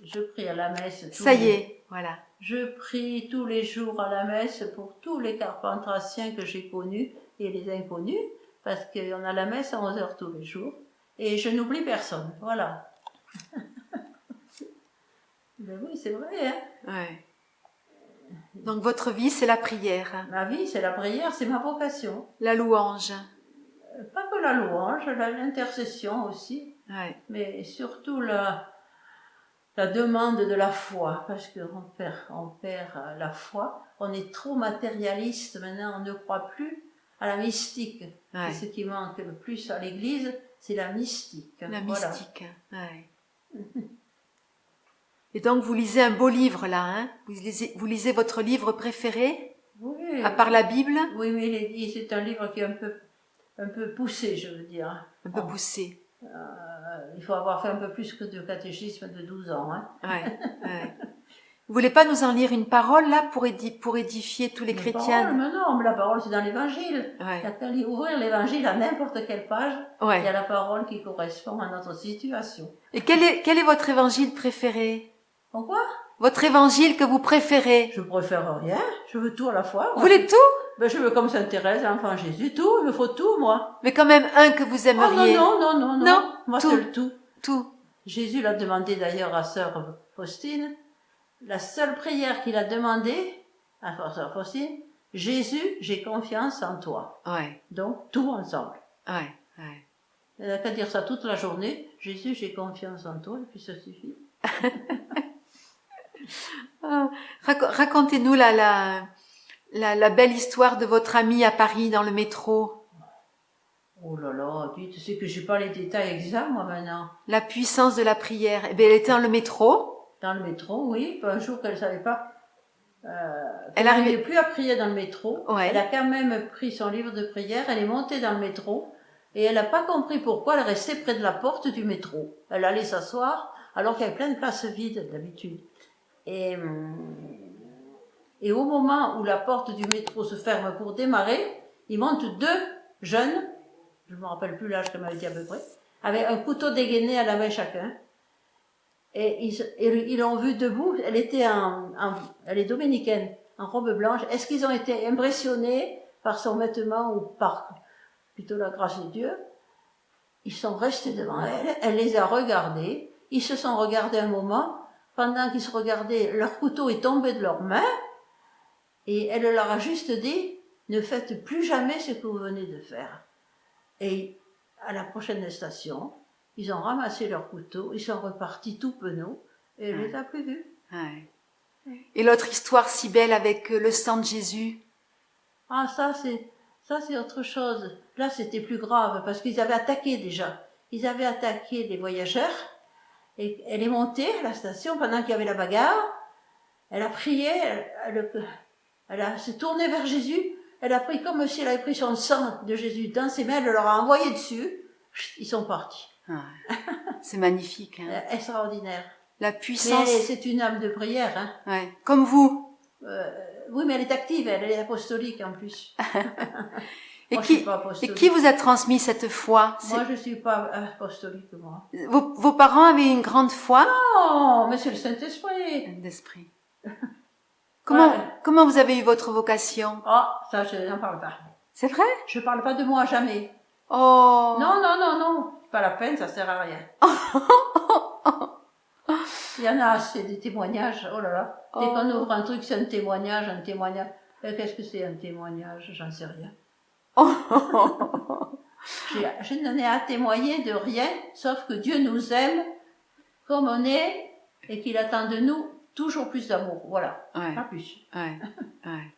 Je prie à la messe. Ça y est, voilà. Je prie tous les jours à la messe pour tous les carpentraciens que j'ai connus et les inconnus, parce qu'on a la messe à 11 heures tous les jours. Et je n'oublie personne, voilà. Ben oui, c'est vrai, hein. Ouais. Donc votre vie, c'est la prière. Ma vie, c'est la prière, c'est ma vocation. La louange. Pas que la louange, l'intercession aussi, Ouais. mais surtout la demande de la foi, parce qu'on perd la foi. On est trop matérialiste maintenant, on ne croit plus à la mystique. Ouais. Et ce qui manque le plus à l'Église, c'est la mystique. La voilà. mystique, ouais. Et donc vous lisez un beau livre là, hein? Vous lisez votre livre préféré? Oui. À part la Bible? Oui, mais c'est un livre qui est un peu poussé, je veux dire. Un peu poussé. Il faut avoir fait un peu plus que de catéchisme de 12 ans. Hein. Ouais, ouais. Vous voulez pas nous en lire une parole là pour édifier tous les chrétiens? Parole, mais non, mais la parole c'est dans l'Évangile. Ouais. Il y a qu'à ouvrir l'Évangile à n'importe quelle page. Ouais. Il y a la parole qui correspond à notre situation. Et quel est votre évangile préféré? Pourquoi? Votre évangile que vous préférez? Je préfère rien. Je veux tout à la fois. Vous voulez tout? Ben, je veux comme Sainte Thérèse, l'enfant Jésus, tout. Il me faut tout, moi. Mais quand même un que vous aimeriez. Oh, non. Non, moi, tout. c'est le tout. Tout. Jésus l'a demandé d'ailleurs à sœur Faustine. La seule prière qu'il a demandée à sœur Faustine, Jésus, j'ai confiance en toi. Ouais. Donc, tout ensemble. Ouais, ouais. Elle n'a qu'à dire ça toute la journée. Jésus, j'ai confiance en toi, et puis ça suffit. Racontez-nous la belle histoire de votre amie à Paris dans le métro. Oh là là, tu sais que j'ai pas les détails exacts, moi, maintenant. La puissance de la prière. Eh bien, elle était dans le métro. Dans le métro, oui. Un jour qu'elle savait pas. Elle n'arrivait plus à prier dans le métro. Ouais. Elle a quand même pris son livre de prière. Elle est montée dans le métro. Et elle n'a pas compris pourquoi elle restait près de la porte du métro. Elle allait s'asseoir, alors qu'il y avait plein de places vides, d'habitude. Et au moment où la porte du métro se ferme pour démarrer, il monte deux jeunes, je ne me rappelle plus l'âge qu'elle m'avait dit à peu près, avec un couteau dégainé à la main chacun. Et ils l'ont vue debout. Elle est dominicaine, en robe blanche. Est-ce qu'ils ont été impressionnés par son vêtement ou par plutôt la grâce de Dieu? Ils sont restés devant elle. Elle les a regardés. Ils se sont regardés un moment. Pendant qu'ils se regardaient, leur couteau est tombé de leurs mains. Et elle leur a juste dit, ne faites plus jamais ce que vous venez de faire. Et à la prochaine station, ils ont ramassé leur couteau, ils sont repartis tout penauds, et elle les a plus vus. Ouais. Et l'autre histoire si belle avec le sang de Jésus? Ah, ça c'est autre chose. Là, c'était plus grave, parce qu'ils avaient attaqué déjà. Ils avaient attaqué les voyageurs, et elle est montée à la station pendant qu'il y avait la bagarre. Elle a prié, elle s'est tournée vers Jésus. Elle a pris comme si elle avait pris son sang de Jésus dans ses mains, elle leur a envoyé dessus. Ils sont partis. Ah, c'est magnifique. Hein. Extraordinaire. La puissance. Mais c'est une âme de prière. Hein. Ouais. Comme vous. Oui, mais elle est active, elle est apostolique en plus. Et, moi, qui vous a transmis cette foi? Moi, je ne suis pas apostolique, moi. Vos parents avaient une grande foi? Non, mais c'est le Saint-Esprit. Saint-Esprit. Comment vous avez eu votre vocation? Oh, ça, je n'en parle pas. C'est vrai? Je ne parle pas de moi, jamais. Oh. Non. Pas la peine, ça sert à rien. Il y en a, c'est des témoignages. Oh là là. Dès qu'on ouvre un truc, c'est un témoignage. Qu'est-ce que c'est un témoignage? J'en sais rien. Je n'en ai à témoigner de rien, sauf que Dieu nous aime comme on est et qu'il attend de nous toujours plus d'amour. Voilà. Ouais. Pas plus. Ouais. Ouais.